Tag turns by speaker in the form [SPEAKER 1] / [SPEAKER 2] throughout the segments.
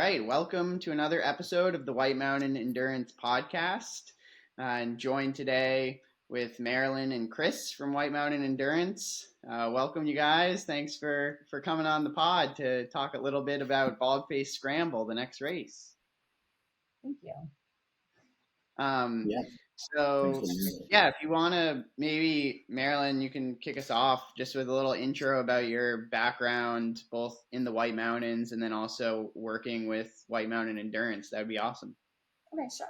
[SPEAKER 1] right. Welcome to another episode of the White Mountain Endurance Podcast. And joined today with Marilyn and Chris from White Mountain Endurance. Welcome, you guys. Thanks for coming on the pod to talk a little bit about Baldface Scramble, the next race.
[SPEAKER 2] Thank you.
[SPEAKER 1] Um,
[SPEAKER 3] Yeah.
[SPEAKER 1] so, yeah, if you want to, maybe, Marilyn, you can kick us off just with a little intro about your background, both in the White Mountains and then also working with White Mountain Endurance. That would be awesome.
[SPEAKER 2] Okay, sure.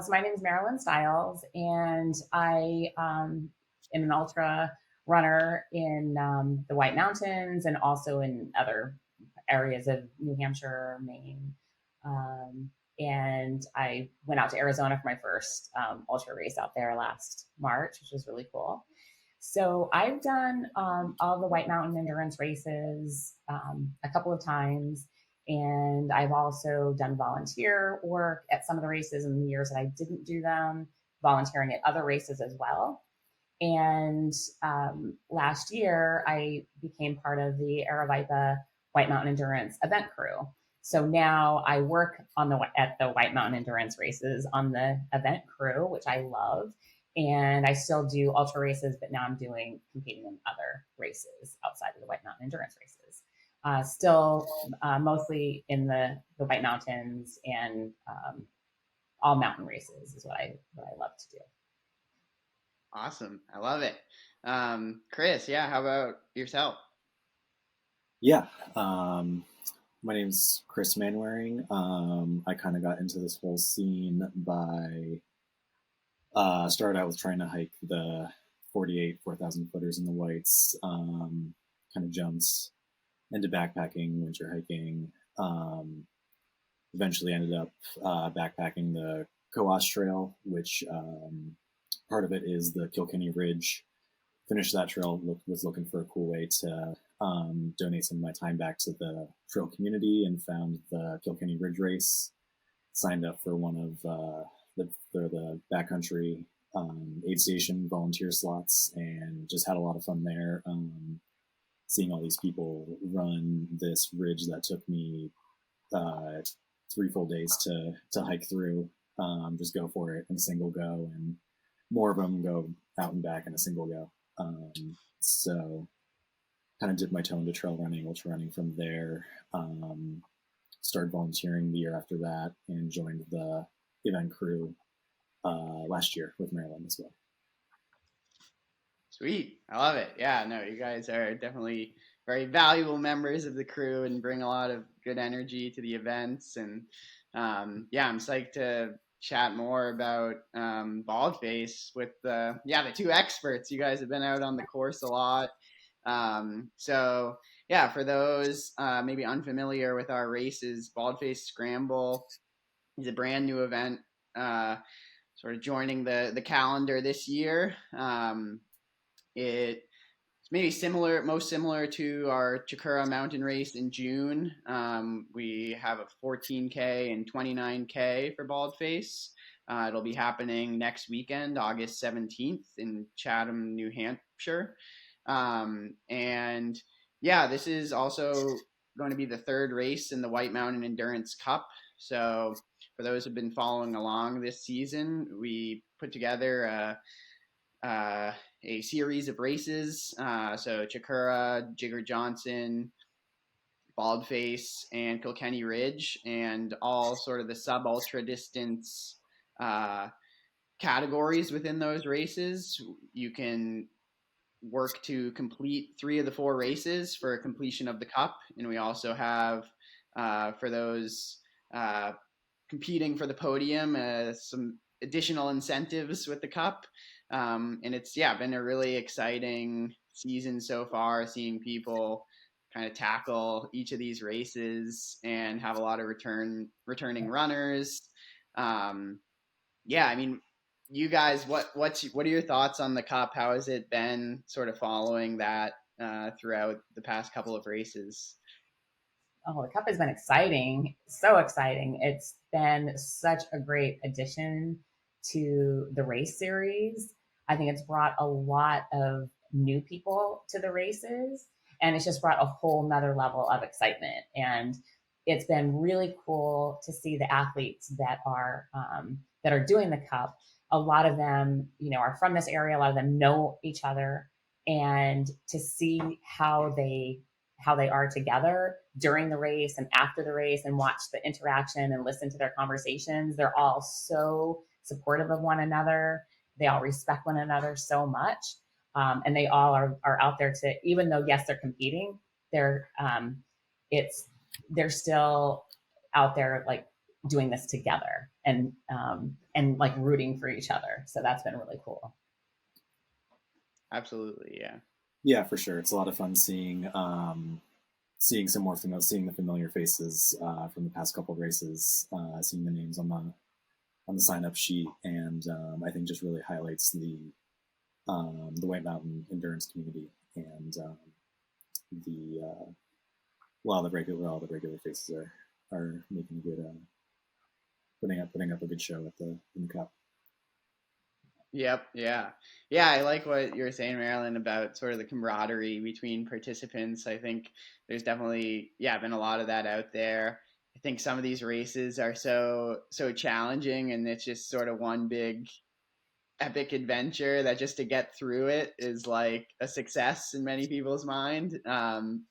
[SPEAKER 2] So my name is Marilyn Stiles, and I am an ultra runner in the White Mountains and also in other areas of New Hampshire, Maine. And I went out to Arizona for my first ultra race out there last March, which was really cool. So I've done all the White Mountain endurance races a couple of times. And I've also done volunteer work at some of the races in the years that I didn't do them, volunteering at other races as well. And last year, I became part of the Aravaipa White Mountain Endurance event crew. So now I work at the White Mountain Endurance races on the event crew, which I love. And I still do ultra races, but now I'm competing in other races outside of the White Mountain Endurance races. Still mostly in the White Mountains and all mountain races is what I love to do.
[SPEAKER 1] Awesome. I love it. Chris, yeah, how about yourself?
[SPEAKER 3] Yeah. My name's Chris Manwaring. I kind of got into this whole scene by started out with trying to hike the 48 4,000 footers in the whites, kind of jumps into backpacking, winter hiking. Eventually ended up backpacking the Coas Trail, which part of it is the Kilkenny Ridge. Finished that trail, was looking for a cool way to donate some of my time back to the trail community, and found the Kilkenny Ridge race. Signed up for one of the backcountry aid station volunteer slots, and just had a lot of fun there. Seeing all these people run this ridge that took me 3 full days to hike through. Just go for it in a single go, and more of them go out and back in a single go. So kind of dipped my toe into trail running, ultra running from there. Started volunteering the year after that, and joined the event crew last year with Marilyn as well.
[SPEAKER 1] Sweet. I love it. Yeah, no, you guys are definitely very valuable members of the crew and bring a lot of good energy to the events. And yeah, I'm psyched to chat more about Baldface with the two experts. You guys have been out on the course a lot. So yeah, for those maybe unfamiliar with our races, Baldface Scramble is a brand new event, sort of joining the calendar this year. It's maybe most similar to our Chikura mountain race in June. We have a 14K and 29K for Baldface. It'll be happening next weekend, August 17th in Chatham, New Hampshire. And yeah, this is also going to be the third race in the White Mountain Endurance Cup. So for those who've been following along this season, we put together a series of races. So Chikura, Jigger Johnson, Baldface, and Kilkenny Ridge, and all sort of the sub-ultra distance categories within those races. You can work to complete 3 of the 4 races for completion of the cup. And we also have, for those competing for the podium, some additional incentives with the cup. And it's been a really exciting season so far, seeing people kind of tackle each of these races and have a lot of returning runners. I mean, you guys, what are your thoughts on the cup? How has it been sort of following that throughout the past couple of races?
[SPEAKER 2] Oh, the cup has been exciting. So exciting. It's been such a great addition to the race series. I think it's brought a lot of new people to the races, and it's just brought a whole nother level of excitement. And it's been really cool to see the athletes that are doing the cup. A lot of them, are from this area. A lot of them know each other, and to see how they are together during the race and after the race, and watch the interaction and listen to their conversations. They're all so supportive of one another. They all respect one another so much. And they all are out there to, even though, yes, they're competing, they're still out there like doing this together, and like rooting for each other. So that's been really cool.
[SPEAKER 1] Absolutely, yeah.
[SPEAKER 3] Yeah, for sure. It's a lot of fun seeing seeing the familiar faces from the past couple of races, seeing the names on the sign up sheet, and I think just really highlights the White Mountain endurance community, and the all the regular faces are making a good putting up a good show in the cup.
[SPEAKER 1] Yep. Yeah. Yeah. I like what you're saying, Marilyn, about sort of the camaraderie between participants. I think there's definitely, been a lot of that out there. I think some of these races are so challenging, and it's just sort of one big epic adventure that just to get through it is like a success in many people's mind.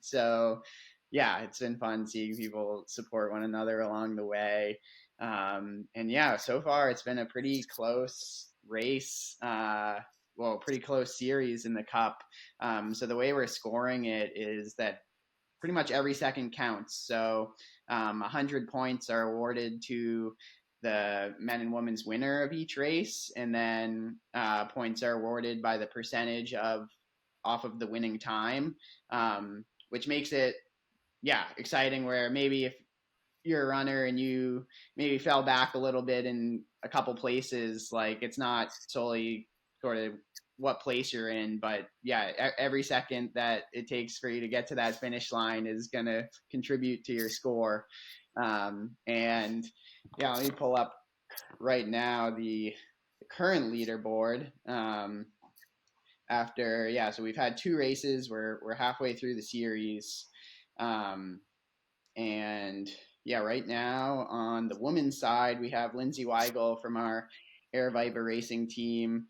[SPEAKER 1] So yeah, it's been fun seeing people support one another along the way. And yeah, so far it's been a pretty close race. Pretty close series in the cup. So the way we're scoring it is that pretty much every second counts. So 100 points are awarded to the men and women's winner of each race, and then points are awarded by the percentage off of the winning time, which makes it exciting. Where maybe if you're a runner and you maybe fell back a little bit in a couple places, like it's not solely sort of what place you're in, but every second that it takes for you to get to that finish line is going to contribute to your score. And let me pull up right now the current leaderboard. So we've had two races. We're halfway through the series. And right now on the women's side, we have Lindsay Weigel from our Aravaipa racing team.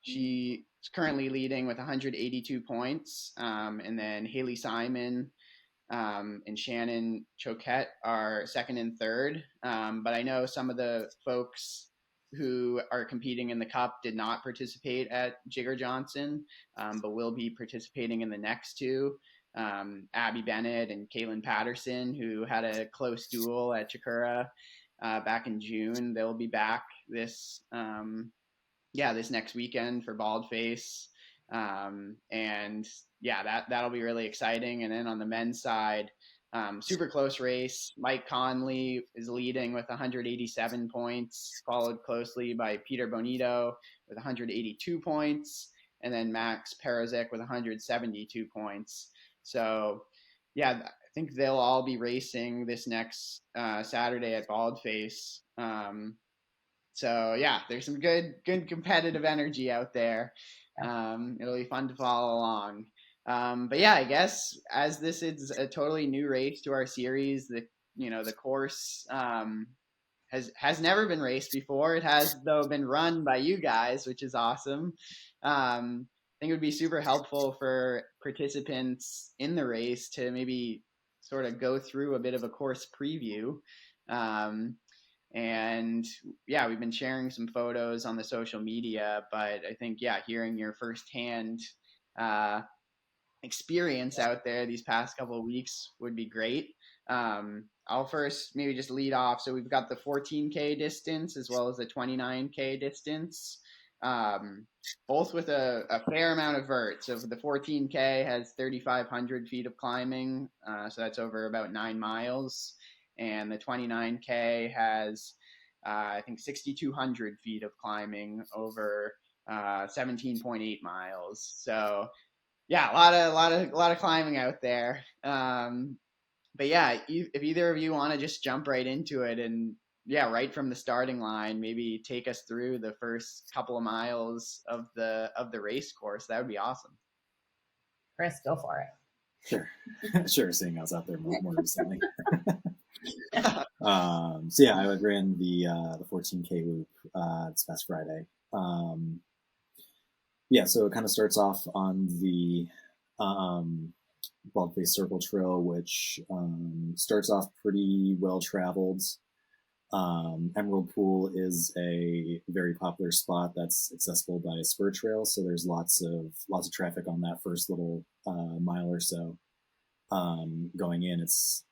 [SPEAKER 1] She's currently leading with 182 points. And then Haley Simon and Shannon Choquette are second and third. But I know some of the folks who are competing in the cup did not participate at Jigger Johnson, but will be participating in the next two. Abby Bennett and Caitlin Patterson, who had a close duel at Chikura back in June. They'll be back this next weekend for Baldface. That'll be really exciting. And then on the men's side, super close race. Mike Conley is leading with 187 points, followed closely by Peter Bonito with 182 points, and then Max Perozic with 172 points. So, I think they'll all be racing this next Saturday at Baldface. There's some good competitive energy out there. It'll be fun to follow along. I guess as this is a totally new race to our series, the course has never been raced before. It has, though, been run by you guys, which is awesome. I think it would be super helpful for participants in the race to maybe sort of go through a bit of a course preview. We've been sharing some photos on the social media, but I think, hearing your firsthand experience out there these past couple of weeks would be great. I'll first maybe just lead off. So we've got the 14K distance as well as the 29K distance, both with a fair amount of vert. So the 14K has 3,500 feet of climbing, so that's over about 9 miles. And the 29K has, I think, 6,200 feet of climbing over 17.8 miles. So a lot of climbing out there. If either of you want to just jump right into it and right from the starting line, maybe take us through the first couple of miles of the race course, that would be awesome.
[SPEAKER 2] Chris, go for it.
[SPEAKER 3] Sure. Sure. Seeing us out there more recently. So yeah, I ran the 14K loop this past Friday. Yeah, so it kind of starts off on the Baldface Circle Trail, which starts off pretty well traveled. Emerald Pool is a very popular spot that's accessible by a spur trail, so there's lots of traffic on that first little mile or so. Going in, it's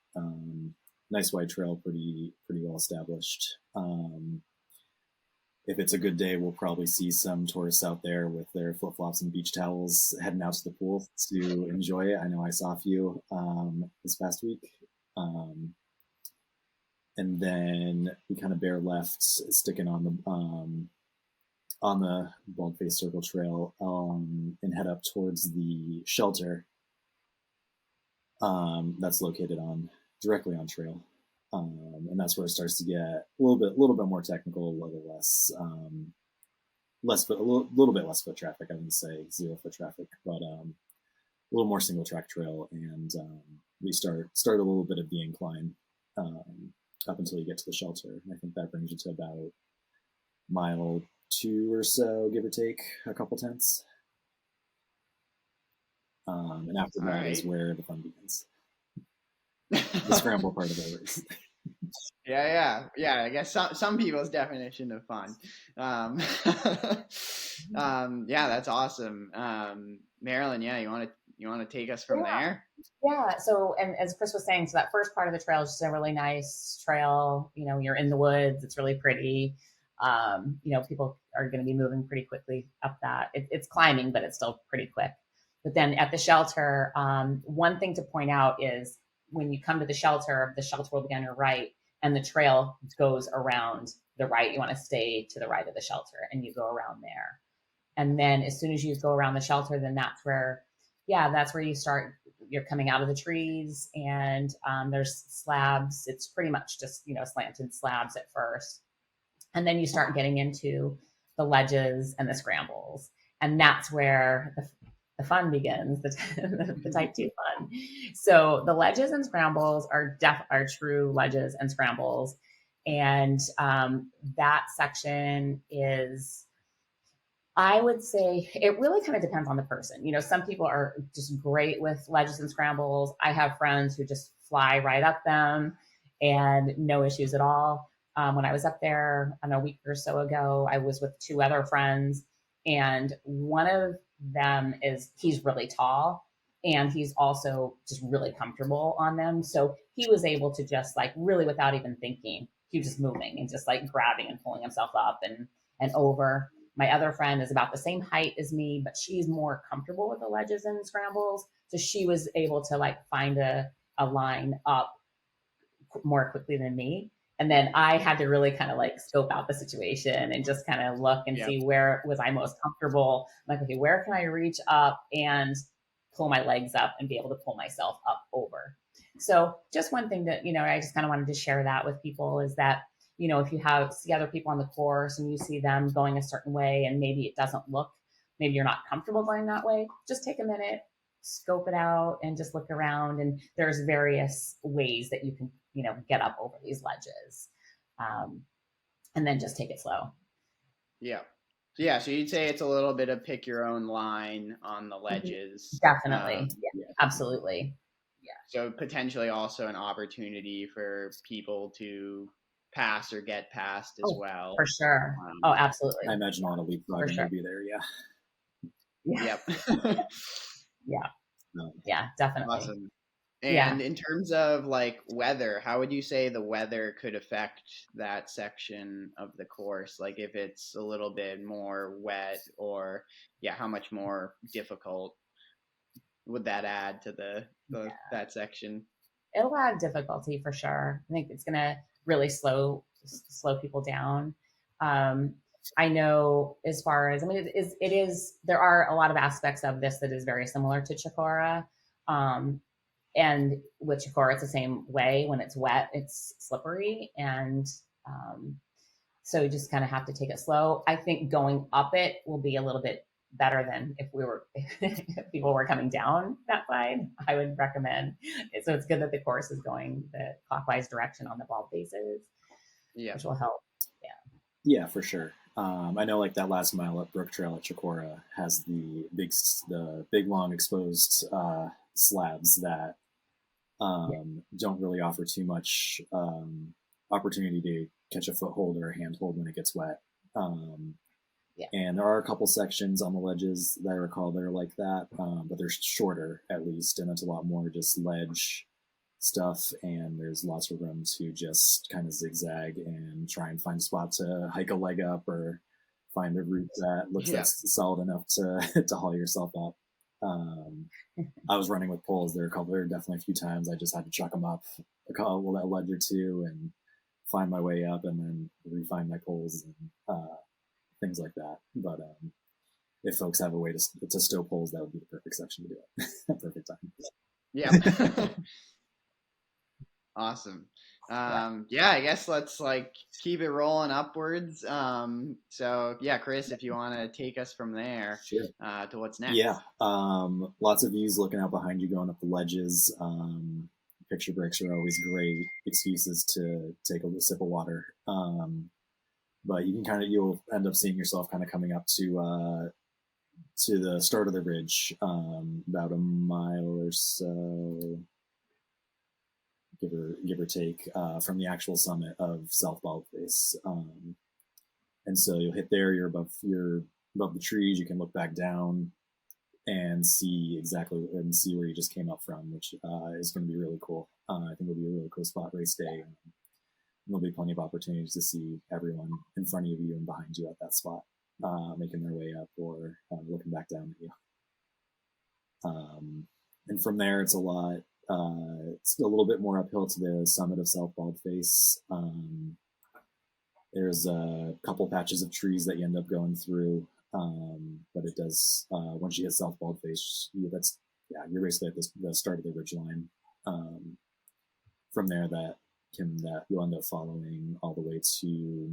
[SPEAKER 3] nice wide trail, pretty well established. If it's a good day, we'll probably see some tourists out there with their flip-flops and beach towels heading out to the pool to enjoy it. I know I saw a few this past week. And then we kind of bare left, sticking on the Baldface Circle Trail, and head up towards the shelter that's located directly on trail. And that's where it starts to get a little bit more technical, a little less, a little bit less foot traffic. I wouldn't say 0 foot traffic, but a little more single track trail. And we start a little bit of the incline up until you get to the shelter. And I think that brings you to about mile 2 or so, give or take a couple tenths. And after that is where the fun begins. The scramble part of the race.
[SPEAKER 1] Yeah. I guess some people's definition of fun. Yeah, that's awesome. Marilyn, yeah, you want to take us from there?
[SPEAKER 2] Yeah. So, and as Chris was saying, so that first part of the trail is just a really nice trail. You know, you're in the woods. It's really pretty. You know, people are going to be moving pretty quickly up that. It's climbing, but it's still pretty quick. But then at the shelter, one thing to point out is when you come to the shelter will be on your right, and the trail goes around the right. You want to stay to the right of the shelter, and you go around there. And then as soon as you go around the shelter, then that's where you start. You're coming out of the trees, and there's slabs. It's pretty much just, you know, slanted slabs at first. And then you start getting into the ledges and the scrambles. And that's where the fun begins, the type 2 fun. So the ledges and scrambles are true ledges and scrambles. And that section is, I would say, it really kind of depends on the person. You know, some people are just great with ledges and scrambles. I have friends who just fly right up them and no issues at all. When I was up there a week or so ago, I was with 2 other friends, and one of them he's really tall, and he's also just really comfortable on them. So he was able to just, like, really without even thinking, he was just moving and just like grabbing and pulling himself up and over. My other friend is about the same height as me, but she's more comfortable with the ledges and scrambles. So she was able to, like, find a line up more quickly than me. And then I had to really kind of, like, scope out the situation and just kind of look and see where was I most comfortable. I'm like, okay, where can I reach up and pull my legs up and be able to pull myself up over? So just one thing that, you know, I just kind of wanted to share that with people is that, you know, if you see other people on the course and you see them going a certain way and maybe it doesn't look, maybe you're not comfortable going that way, just take a minute, scope it out, and just look around. And there's various ways that you can, you know, get up over these ledges, and then just take it slow.
[SPEAKER 1] Yeah. So you'd say it's a little bit of pick your own line on the ledges.
[SPEAKER 2] Definitely. Absolutely.
[SPEAKER 1] Yeah. So potentially also an opportunity for people to pass or get past as well.
[SPEAKER 2] For sure. Absolutely.
[SPEAKER 3] I imagine a lot of leapfrogging will be there.
[SPEAKER 1] Yep.
[SPEAKER 2] Yeah, definitely.
[SPEAKER 1] Awesome. And in terms of, like, weather, how would you say the weather could affect that section of the course? Like, if it's a little bit more wet, or how much more difficult would that add to that section?
[SPEAKER 2] It'll add difficulty for sure. I think it's going to really slow people down. I know, as far as, I mean, it is, there are a lot of aspects of this that is very similar to Chikora. And with Chikora, it's the same way. When it's wet, it's slippery. And so you just kind of have to take it slow. I think going up it will be a little bit better than if if people were coming down that side. I would recommend it. So it's good that the course is going the clockwise direction on the bald faces,
[SPEAKER 1] Yeah.
[SPEAKER 2] which will help. Yeah.
[SPEAKER 3] Yeah, for sure. I know like that last mile up Brook Trail at Chicora has the big long exposed slabs that don't really offer too much opportunity to catch a foothold or a handhold when it gets wet. And there are a couple sections on the ledges that I recall that are like that, but they're shorter at least, and it's a lot more just ledge stuff, and there's lots of room to just kind of zigzag and try and find a spot to hike a leg up or find a route that looks that's solid enough to to haul yourself up. I was running with poles. There were definitely a few times I just had to chuck them up a ledge or two and find my way up, and then refine my poles and things like that. But if folks have a way to stow poles, that would be the perfect section to do it. Perfect time.
[SPEAKER 1] Yeah. Awesome. I guess let's like keep it rolling upwards. So yeah, Chris, if you want to take us from there,
[SPEAKER 3] sure.
[SPEAKER 1] To what's next.
[SPEAKER 3] Yeah. Lots of views looking out behind you going up the ledges. Picture breaks are always great excuses to take a sip of water. But you can you'll end up seeing yourself kind of coming up to the start of the ridge, about a mile or so, give or take, from the actual summit of South Baldface. And so you'll hit there. You're above the trees. You can look back down and see where you just came up from, which is going to be really cool. I think it'll be a really cool spot race day. There'll be plenty of opportunities to see everyone in front of you and behind you at that spot, making their way up or looking back down at you. And from there, it's it's a little bit more uphill to the summit of South Baldface. There's a couple patches of trees that you end up going through, but it does, once you hit South Baldface, you're basically at the start of the ridge line. From there, that you'll end up following all the way to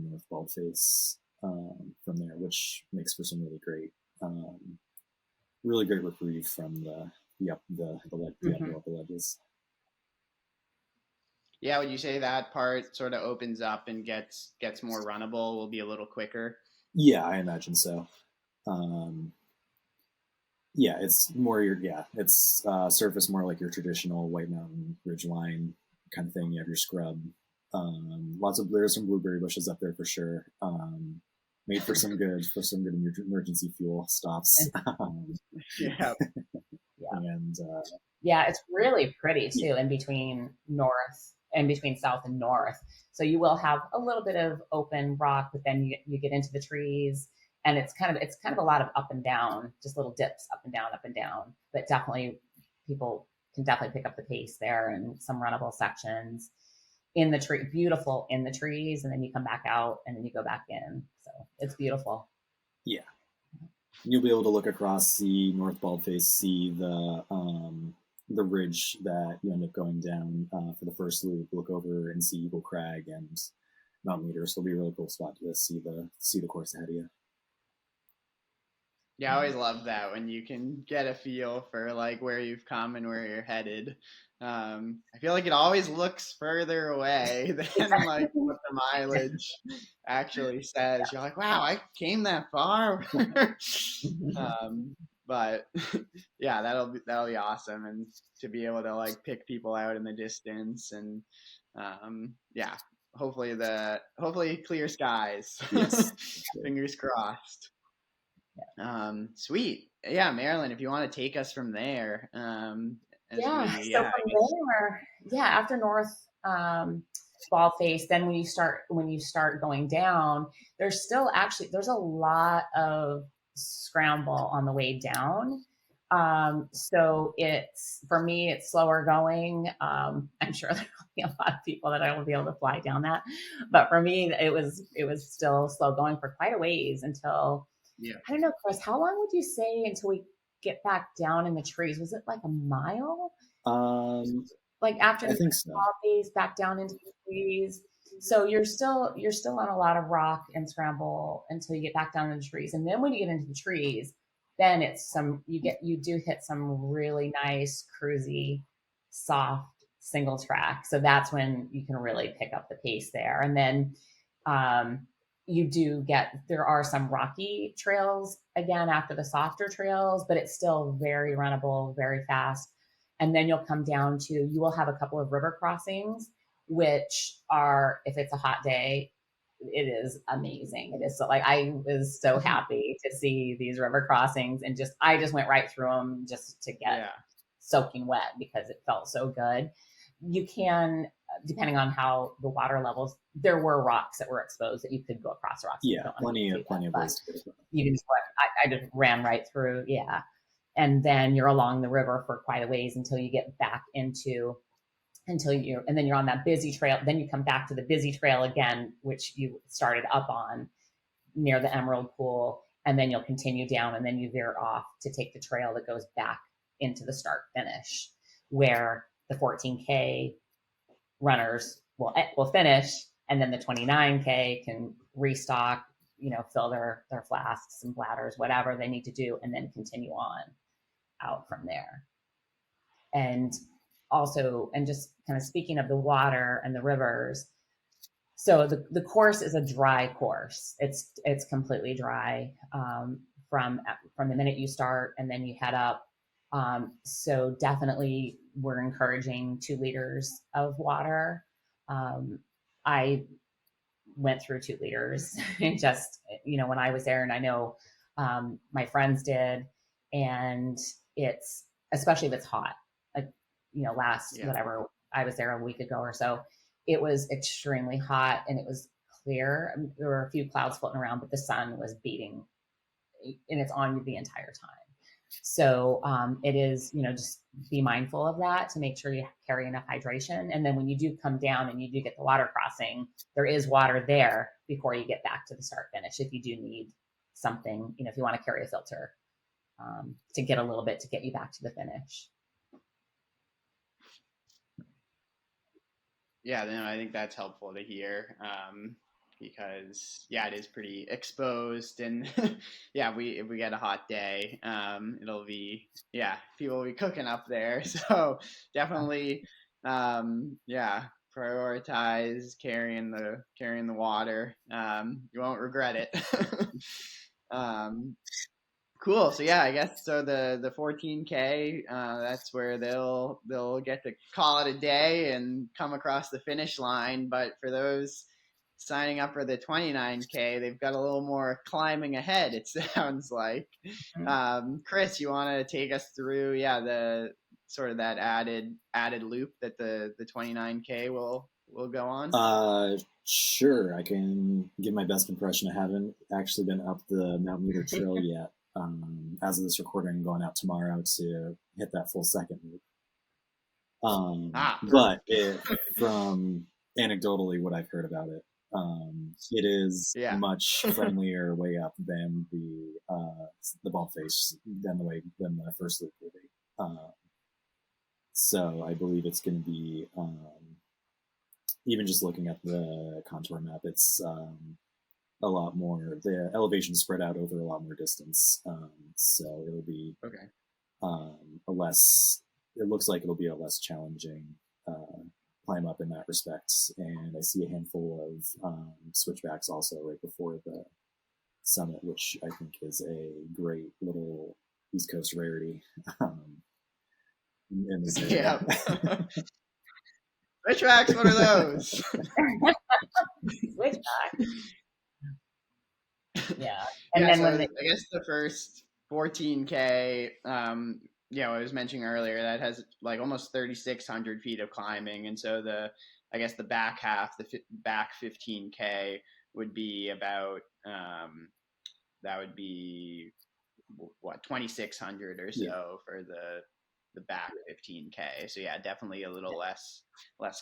[SPEAKER 3] North Baldface from there, which makes for some really great reprieve from the uphill ledges.
[SPEAKER 1] Yeah, would you say that part sort of opens up and gets more runnable? Will be a little quicker.
[SPEAKER 3] Yeah, I imagine so. It's more it's surface more like your traditional White Mountain ridgeline kind of thing. You have your scrub. There's some blueberry bushes up there for sure. Made for some good emergency fuel stops.
[SPEAKER 1] Yeah.
[SPEAKER 3] And
[SPEAKER 2] it's really pretty too in between south and north. So you will have a little bit of open rock, but then you get into the trees, and it's kind of a lot of up and down, just little dips up and down. But definitely people can definitely pick up the pace there, and some runnable sections in the tree, beautiful in the trees, and then you come back out and then you go back in. So it's beautiful.
[SPEAKER 3] Yeah. You'll be able to look across the North Baldface, see the ridge that you end up going down for the first loop, look over and see Eagle Crag and Mount Meter. So it'll be a really cool spot to see the course ahead of you.
[SPEAKER 1] Yeah, I always love that when you can get a feel for like where you've come and where you're headed. I feel like it always looks further away than like what the mileage actually says. You're like, wow, I came that far. But yeah, that'll be awesome, and to be able to like pick people out in the distance, and hopefully clear skies.
[SPEAKER 3] Yes.
[SPEAKER 1] Fingers crossed. Sweet. Yeah, Marilyn, if you want to take us from there.
[SPEAKER 2] So from there, after North Baldface, then when you start going down, there's a lot of scramble on the way down. So for me, it's slower going. I'm sure there'll be a lot of people that I will be able to fly down that, but for me, it was still slow going for quite a ways until, I don't know, Chris, how long would you say until we get back down in the trees? Was it like a mile? Like after
[SPEAKER 3] I think so.
[SPEAKER 2] Baldface back down into the trees. So you're still on a lot of rock and scramble until you get back down in the trees. And then when you get into the trees, then it's you do hit some really nice, cruisy, soft single track. So that's when you can really pick up the pace there. And then there are some rocky trails again after the softer trails, but it's still very runnable, very fast. And then you'll come down to, you will have a couple of river crossings, which are, if it's a hot day, it is amazing. It is so, like, I was so happy to see these river crossings, and I just went right through them just to get soaking wet because it felt so good. You can, depending on how the water levels, there were rocks that were exposed that you could go across rocks.
[SPEAKER 3] Yeah, plenty of ways to get it.
[SPEAKER 2] You can just, I just ran right through. Yeah. And then you're along the river for quite a ways until you get back and then you're on that busy trail. Then you come back to the busy trail again, which you started up on near the Emerald Pool. And then you'll continue down, and then you veer off to take the trail that goes back into the start finish, where the 14K runners will finish. And then the 29K can restock, fill their flasks and bladders, whatever they need to do, and then continue on out from there. And also, and just kind of speaking of the water and the rivers, so the course is a dry course. It's completely dry from the minute you start, and then you head up. So definitely we're encouraging 2 liters of water. I went through 2 liters just, when I was there, and I know my friends did, and it's, especially if it's hot, like, whatever, I was there a week ago or so, it was extremely hot and it was clear. There were a few clouds floating around, but the sun was beating, and it's on you the entire time. So it is, just be mindful of that to make sure you carry enough hydration. And then when you do come down and you do get the water crossing, there is water there before you get back to the start finish. If you do need something, if you want to carry a filter to get a little bit to get you back to the finish.
[SPEAKER 1] Yeah, no, I think that's helpful to hear. Because it is pretty exposed, and if we get a hot day, it'll be, people will be cooking up there. So definitely, prioritize carrying the water. You won't regret it. Cool. So I guess so. The 14K, that's where they'll get to call it a day and come across the finish line. But for those signing up for the 29K, they've got a little more climbing ahead, it sounds like. Chris, you want to take us through the sort of that added loop that the 29K will go on?
[SPEAKER 3] Sure, I can give my best impression. I haven't actually been up the Mount Meter Trail yet. As of this recording, I'm going out tomorrow to hit that full second loop. But from anecdotally what I've heard about it, it is much friendlier way up than the Baldface than the first loop will be. So I believe it's going to be, even just looking at the contour map, it's a lot more, the elevation spread out over a lot more distance. So it'll be it looks like it'll be a less challenging climb up in that respect. And I see a handful of switchbacks also right before the summit, which I think is a great little East Coast rarity. In this area.
[SPEAKER 1] Switchbacks, what are those?
[SPEAKER 2] Switchback. Yeah.
[SPEAKER 1] And then I guess the first 14K, I was mentioning earlier, that has like almost 3,600 feet of climbing. And so the back half, the back 15K would be about, that would be 2,600 or so for the back 15K. So definitely a little less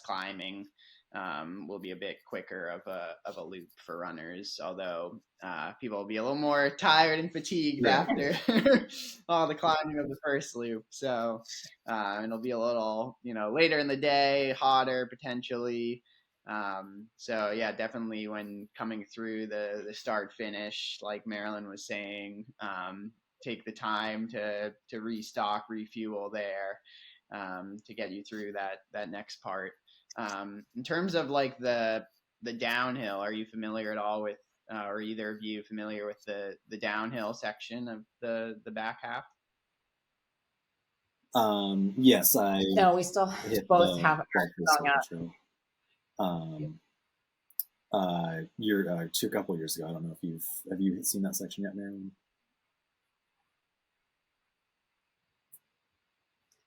[SPEAKER 1] climbing. Will be a bit quicker of a loop for runners, although people will be a little more tired and fatigued after all the climbing of the first loop. So it'll be a little later in the day, hotter potentially. So definitely when coming through the start finish, like Marilyn was saying, take the time to restock, refuel there, to get you through that next part. In terms of like the downhill, are you familiar at all with, or either of you familiar with the downhill section of the back half?
[SPEAKER 3] Yes, I
[SPEAKER 2] No, we still
[SPEAKER 3] hit
[SPEAKER 2] both
[SPEAKER 3] the
[SPEAKER 2] have our
[SPEAKER 3] Baldface
[SPEAKER 2] going up.
[SPEAKER 3] Scramble trail. A couple years ago. I don't know if you seen that section yet, Marilyn?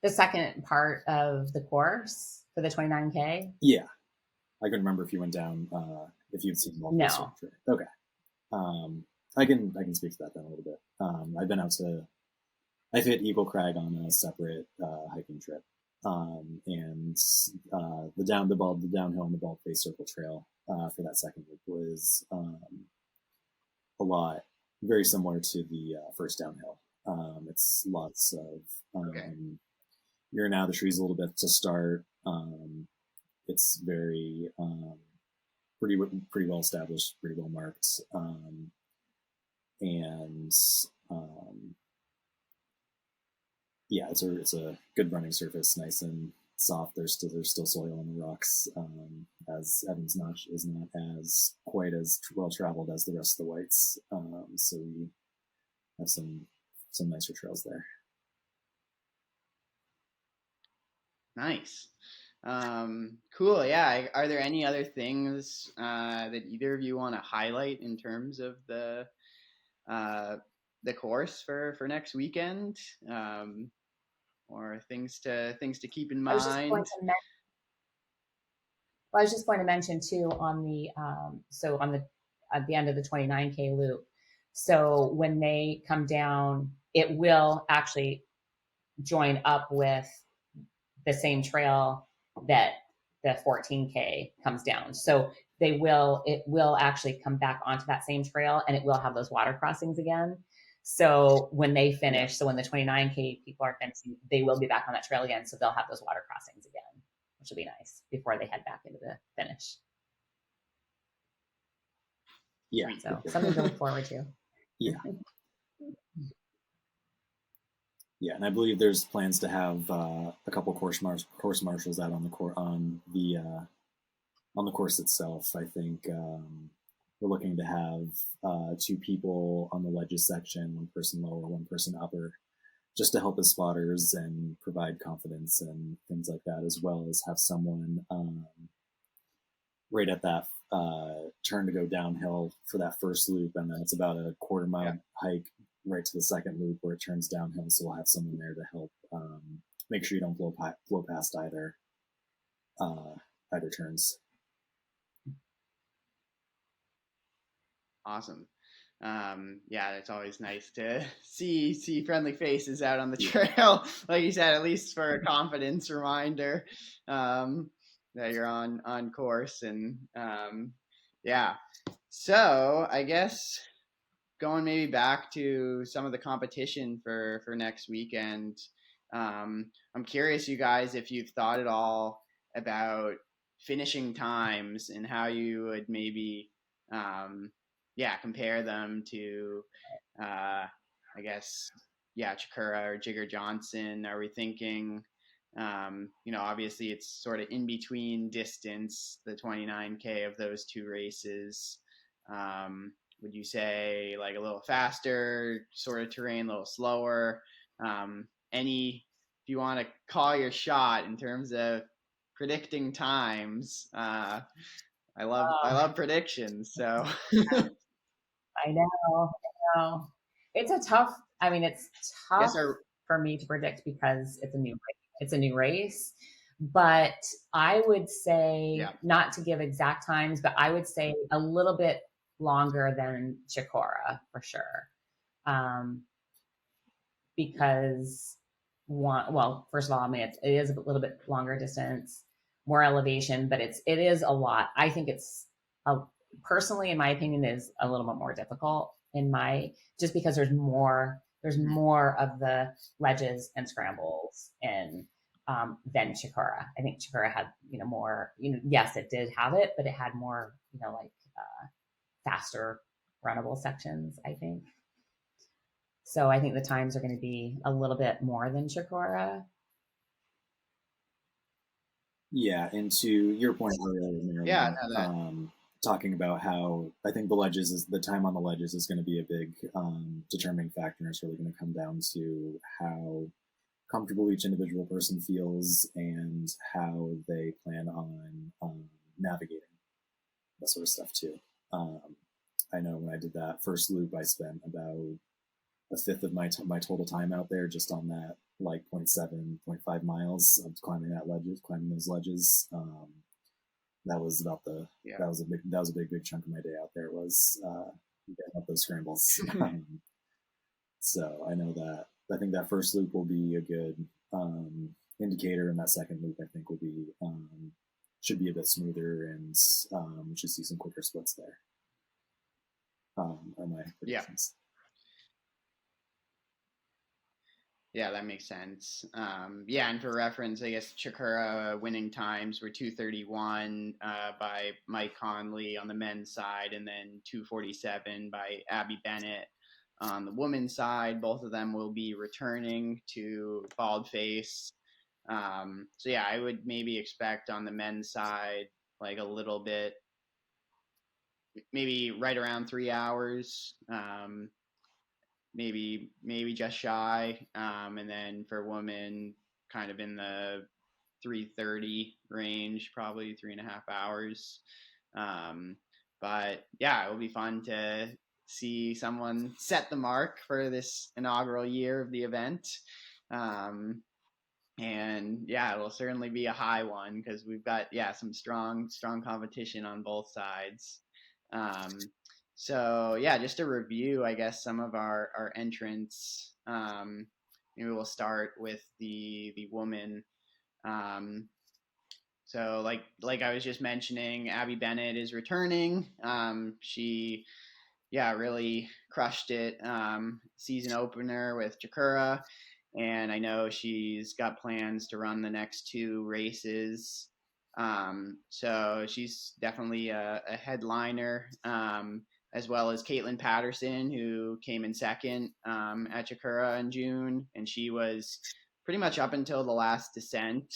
[SPEAKER 2] The second part of the course for the 29K.
[SPEAKER 3] Yeah, I couldn't remember if you went down, if you'd seen Baldface
[SPEAKER 2] No.
[SPEAKER 3] Trail. Okay. I can speak to that then a little bit. I've hit Eagle Crag on a separate hiking trip, and the downhill on the Baldface Circle Trail for that second loop was a lot very similar to the first downhill. It's lots of
[SPEAKER 1] Okay.
[SPEAKER 3] you're in out of the trees a little bit to start. It's very pretty well established, pretty well marked, and yeah, it's a good running surface, nice and soft. There's still soil on the rocks, as Evans Notch is not as quite as well traveled as the rest of the whites, so we have some nicer trails there.
[SPEAKER 1] Nice. Cool. Yeah. Are there any other things that either of you want to highlight in terms of the course for next weekend, or things to keep in
[SPEAKER 2] I was just going
[SPEAKER 1] mind?
[SPEAKER 2] to I was just going to mention too on the at the end of the 29K loop. So when they come down, it will actually join up with the same trail that the 14K comes down. So it will actually come back onto that same trail, and it will have those water crossings again. So when they finish, so when the 29K people are finishing, they will be back on that trail again. So they'll have those water crossings again, which will be nice before they head back into the finish.
[SPEAKER 3] Yeah.
[SPEAKER 2] So something to look forward to.
[SPEAKER 3] Yeah. Yeah, and I believe there's plans to have a couple course marshals out on the course itself. I think we're looking to have 2 people on the ledges section, 1 person lower, 1 person upper, just to help as spotters and provide confidence and things like that, as well as have someone right at that turn to go downhill for that first loop, and then it's about a quarter-mile hike right to the second loop where it turns downhill. So we'll have someone there to help make sure you don't blow past either turns.
[SPEAKER 1] Awesome. Yeah, it's always nice to see friendly faces out on the trail. Like you said, at least for a confidence reminder that you're on course. And yeah, so I guess going maybe back to some of the competition for next weekend. I'm curious, you guys, if you've thought at all about finishing times and how you would maybe compare them to I guess Chikura or Jigger Johnson. Are we thinking obviously it's sort of in between distance, the 29K of those 2 races. Would you say like a little faster sort of terrain, a little slower? If you want to call your shot in terms of predicting times, I love predictions. So
[SPEAKER 2] I know. It's tough for me to predict because it's a new race. But I would say, not to give exact times, but I would say a little bit longer than Chikora for sure. Because first of all, I mean, it is a little bit longer distance, more elevation, but it is a lot. I think personally, in my opinion, is a little bit more difficult just because there's more of the ledges and scrambles than Chikora. I think Chikora had, more, yes, it did have it, but it had more, faster runnable sections, I think. So I think the times are going to be a little bit more than Chikora.
[SPEAKER 3] Yeah, and to your point earlier,
[SPEAKER 1] Yeah,
[SPEAKER 3] Marilyn,
[SPEAKER 1] no, that
[SPEAKER 3] talking about how I think the time on the ledges is going to be a big determining factor. It's really going to come down to how comfortable each individual person feels and how they plan on navigating that sort of stuff too. Um, I know when I did that first loop, I spent about a fifth of my total time out there just on that, like 0.7, 0.5 miles of climbing those ledges. That was about the
[SPEAKER 1] yeah.
[SPEAKER 3] that was a big chunk of my day out there was getting up those scrambles. So I know that I think that first loop will be a good indicator, and that second loop I think will be should be a bit smoother, and we should see some quicker splits there. Are my predictions.
[SPEAKER 1] Yeah, that makes sense. Yeah, and for reference, I guess Chikura winning times were 2:31 by Mike Conley on the men's side, and then 2:47 by Abby Bennett on the women's side. Both of them will be returning to Baldface. So yeah, I would maybe expect on the men's side like a little bit, maybe right around 3 hours. Maybe just shy, and then for women, kind of in the 3:30 range, probably 3.5 hours. But yeah, it will be fun to see someone set the mark for this inaugural year of the event. And yeah, it will certainly be a high one because we've got some strong competition on both sides. Um, so yeah, just to review, I guess some of our entrants. Maybe we'll start with the woman. Um, so like I was just mentioning, Abby Bennett is returning. She really crushed it. Season opener with Chikura, and I know she's got plans to run the next two races. So she's definitely a headliner, as well as Caitlin Patterson, who came in second at Chikura in June, and she was pretty much up until the last descent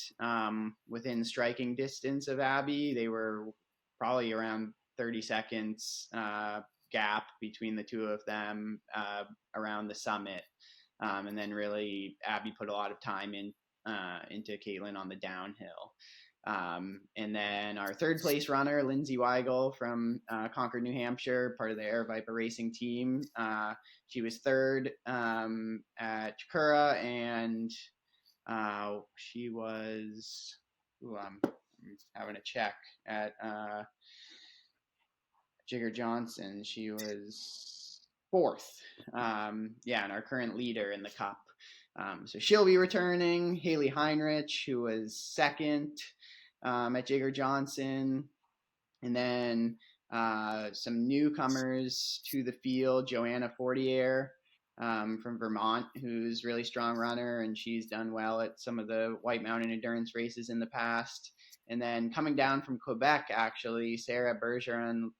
[SPEAKER 1] within striking distance of Abby. They were probably around 30 seconds gap between the two of them around the summit. And then really Abby put a lot of time into Caitlin on the downhill. And then our third place runner, Lindsay Weigel from Concord, New Hampshire, part of the Aravaipa Racing team. She was third at Chikura, and she was, I'm having a check at Jigger Johnson. She was fourth. And our current leader in the cup. So she'll be returning. Haley Heinrich, who was second at Jigger Johnson. And then some newcomers to the field, Joanna Fortier from Vermont, who's a really strong runner, and she's done well at some of the White Mountain endurance races in the past. And then coming down from Quebec, actually, Sarah Bergeron.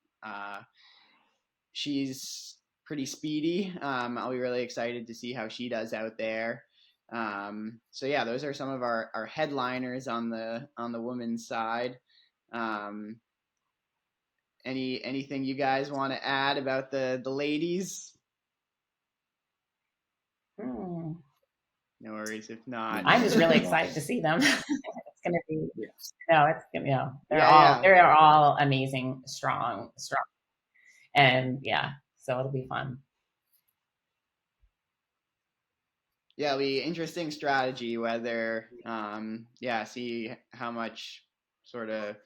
[SPEAKER 1] She's pretty speedy. I'll be really excited to see how she does out there. So yeah, those are some of our headliners on the women's side. Anything you guys want to add about the ladies? No worries if not.
[SPEAKER 2] I'm just really excited to see them. It's gonna be
[SPEAKER 1] they're
[SPEAKER 2] they're all amazing, strong, and so it'll be fun.
[SPEAKER 1] Yeah, it'll be interesting strategy whether see how much sort of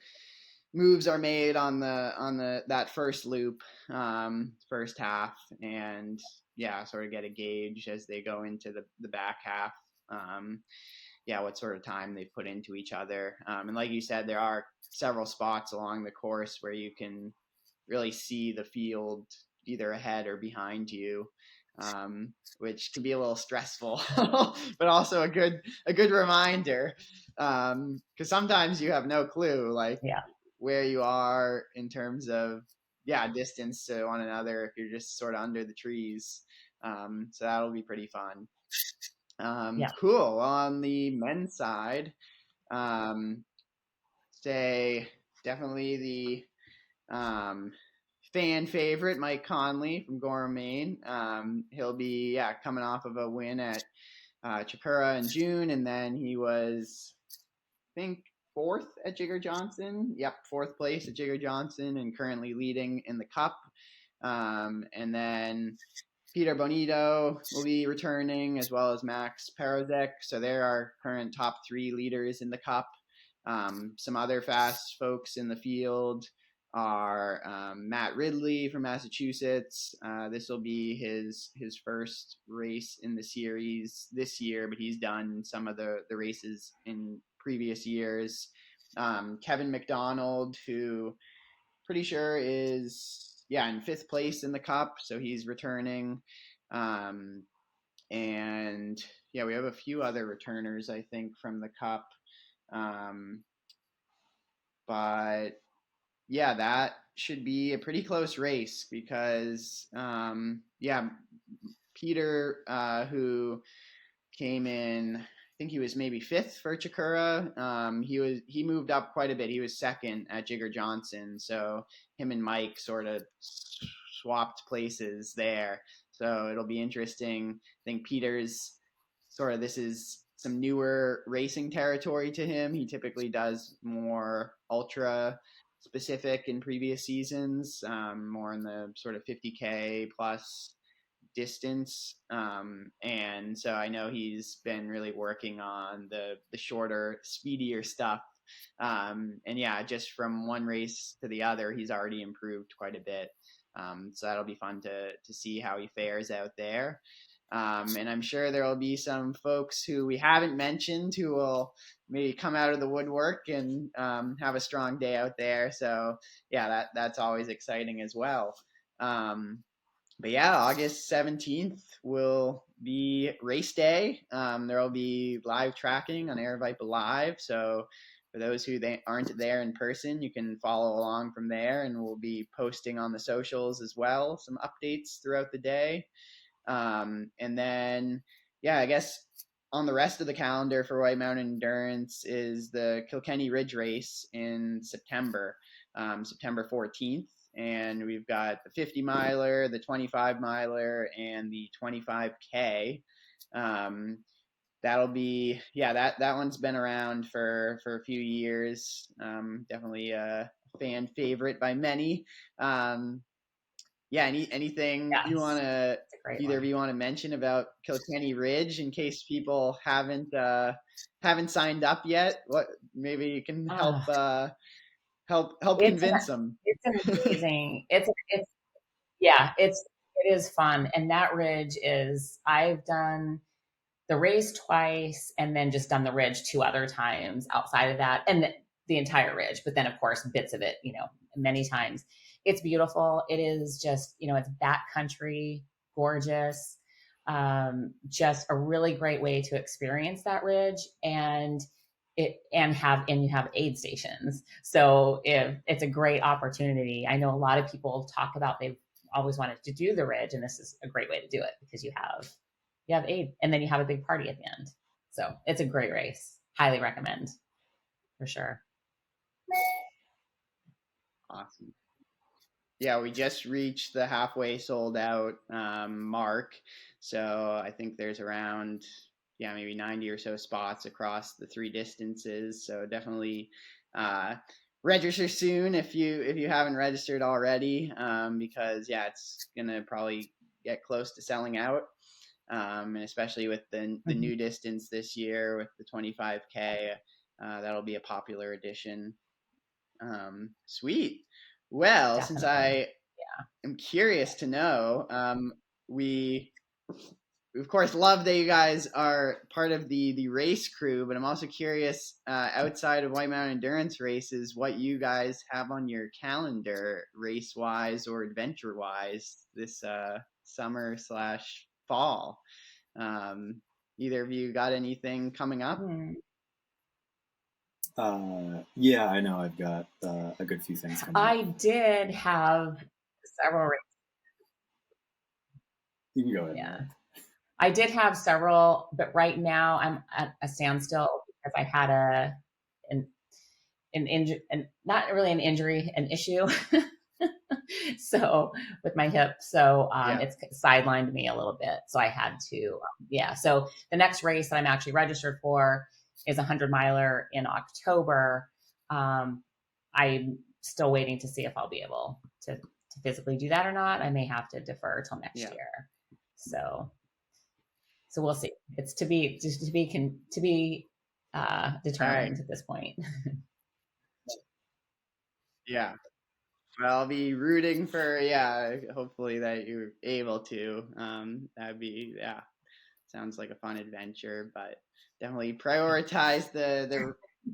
[SPEAKER 1] moves are made on that first loop, first half, and sort of get a gauge as they go into the back half. What sort of time they put into each other. And like you said, there are several spots along the course where you can really see the field either ahead or behind you, which can be a little stressful, but also a good reminder, because sometimes you have no clue where you are in terms of distance to one another if you're just sort of under the trees. So that'll be pretty fun.
[SPEAKER 2] Yeah.
[SPEAKER 1] Cool. On the men's side, say definitely the fan favorite Mike Conley from Gorham, Maine. He'll be coming off of a win at Chikura in June, and then he was, I think, fourth at Jigger Johnson. Yep, fourth place at Jigger Johnson, and currently leading in the Cup. And then Peter Bonito will be returning, as well as Max Perozek. So they're our current top three leaders in the Cup. Some other fast folks in the field are Matt Ridley from Massachusetts. This will be his first race in the series this year, but he's done some of the races in previous years. Kevin McDonald, who pretty sure is in fifth place in the Cup, so he's returning. And we have a few other returners, I think, from the Cup. But that should be a pretty close race because Peter, who came in, I think he was maybe fifth for Chikura. He moved up quite a bit. He was second at Jigger Johnson, so him and Mike sort of swapped places there. So it'll be interesting. I think Peter's this is some newer racing territory to him. He typically does more ultra specific in previous seasons, more in the sort of 50K plus distance. And so I know he's been really working on the shorter, speedier stuff. And just from one race to the other, he's already improved quite a bit. So that'll be fun to see how he fares out there. And I'm sure there will be some folks who we haven't mentioned who will maybe come out of the woodwork and have a strong day out there. So that's always exciting as well. But August 17th will be race day. There will be live tracking on Aravaipa Live. So for those who aren't there in person, you can follow along from there, and we'll be posting on the socials as well, some updates throughout the day. And then, I guess on the rest of the calendar for White Mountain Endurance is the Kilkenny Ridge Race in September, September 14th. And we've got the 50 miler, the 25 miler, and the 25K. That'll be, that one's been around for a few years. Definitely a fan favorite by many. Anything you want to, either of you want to mention about Kilkenny Ridge in case people haven't signed up yet? What maybe you can help convince them.
[SPEAKER 2] It's amazing. it is fun, and that ridge is. I've done the race twice, and then just done the ridge 2 other times outside of that, and the entire ridge. But then, of course, bits of it, many times. It's beautiful. It is just, it's backcountry, gorgeous, just a really great way to experience that ridge, and you have aid stations. So it's a great opportunity. I know a lot of people talk about they've always wanted to do the ridge, and this is a great way to do it because you have aid, and then you have a big party at the end. So it's a great race. Highly recommend, for sure.
[SPEAKER 1] Awesome. We just reached the halfway sold out mark. So I think there's around, maybe 90 or so spots across the 3 distances. So definitely register soon if you haven't registered already, because it's gonna probably get close to selling out. And especially with the new distance this year with the 25K, that'll be a popular addition. Sweet. Well, definitely. Since I am curious to know, we of course love that you guys are part of the race crew, but I'm also curious, outside of White Mountain Endurance races, what you guys have on your calendar race-wise or adventure-wise this summer/fall. Either of you got anything coming up?
[SPEAKER 3] I know I've got a good few things coming up.
[SPEAKER 2] I did have several races.
[SPEAKER 3] You can go ahead.
[SPEAKER 2] Yeah. I did have several, but right now I'm at a standstill because I had an injury, and not really an injury, an issue. So with my hip, so
[SPEAKER 1] Yeah.
[SPEAKER 2] it's sidelined me a little bit. So I had to, yeah. So the next race that I'm actually registered for is a 100 miler in October. I'm still waiting to see if I'll be able to physically do that or not. I may have to defer till next
[SPEAKER 1] Yeah.
[SPEAKER 2] year. So we'll see. It's to be determined
[SPEAKER 1] Right.
[SPEAKER 2] at this point.
[SPEAKER 1] Yeah. Well, I'll be rooting for, yeah, hopefully that you're able to. That'd be, yeah, sounds like a fun adventure, but definitely prioritize the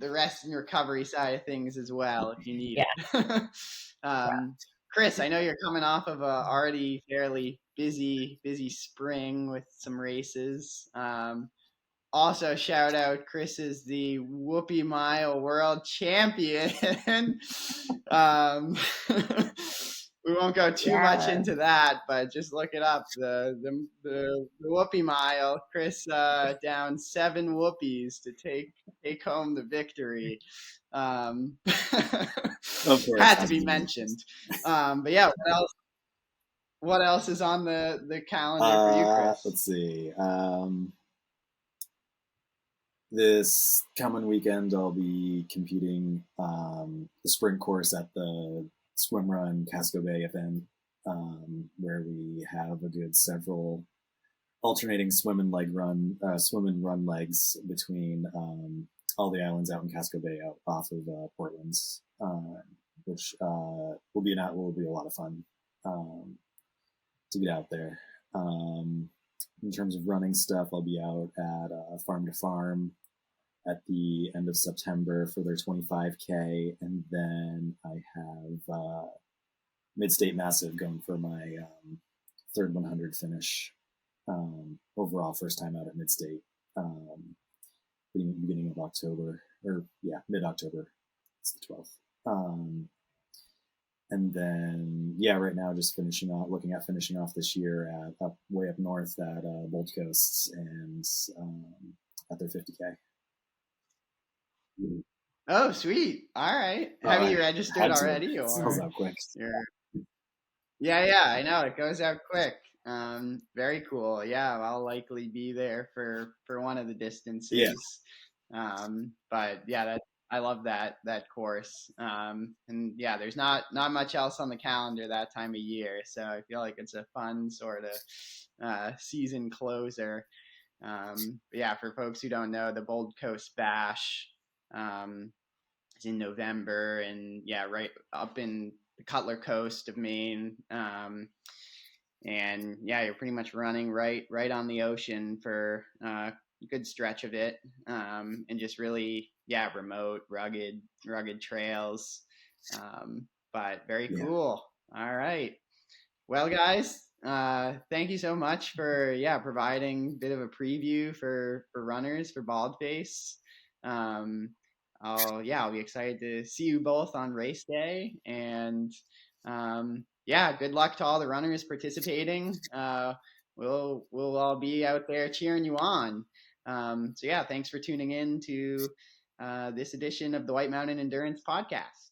[SPEAKER 1] rest and recovery side of things as well if you need
[SPEAKER 2] Yeah.
[SPEAKER 1] it. Chris, I know you're coming off of a already fairly busy spring with some races. Also, shout out, Chris is the Whoopie Mile World Champion. um, we won't go too much
[SPEAKER 2] Yeah.
[SPEAKER 1] into that, but just look it up. The Whoopie Mile, Chris down 7 whoopies to take home the victory.
[SPEAKER 3] Of course,
[SPEAKER 1] Had to be mentioned. But yeah, what else? What else is on the calendar for you, Chris?
[SPEAKER 3] Let's see. This coming weekend, I'll be competing the sprint course at the Swim Run Casco Bay event, where we have a good several alternating swim and run legs between all the islands out in Casco Bay, out off of Portland, which will be a lot of fun to get out there. In terms of running stuff, I'll be out at Farm to Farm at the end of September for their 25K, and then I have Mid-State Massive going for my third 100 finish. Overall, first time out at Mid-State, beginning of October, or yeah, mid-October. It's the 12th. And then, yeah, right now just looking at finishing off this year way up north at Bold Coasts and at their 50K.
[SPEAKER 1] Oh, sweet. All right. Have you registered already? Or
[SPEAKER 3] goes out quick.
[SPEAKER 1] Yeah, I know. It goes out quick. Very cool. Yeah, I'll likely be there for one of the distances. Yeah. But yeah, I love that course. And yeah, there's not much else on the calendar that time of year, so I feel like it's a fun sort of season closer. But yeah, for folks who don't know, the Bold Coast Bash is in November, and yeah, right up in the Cutler Coast of Maine. And yeah, you're pretty much running right on the ocean for a good stretch of it, and just really, yeah, remote, rugged trails. But very cool. All right. Well, guys, thank you so much for providing a bit of a preview for runners for Baldface. I'll be excited to see you both on race day, and good luck to all the runners participating. We'll all be out there cheering you on. Thanks for tuning in to this edition of the White Mountain Endurance Podcast.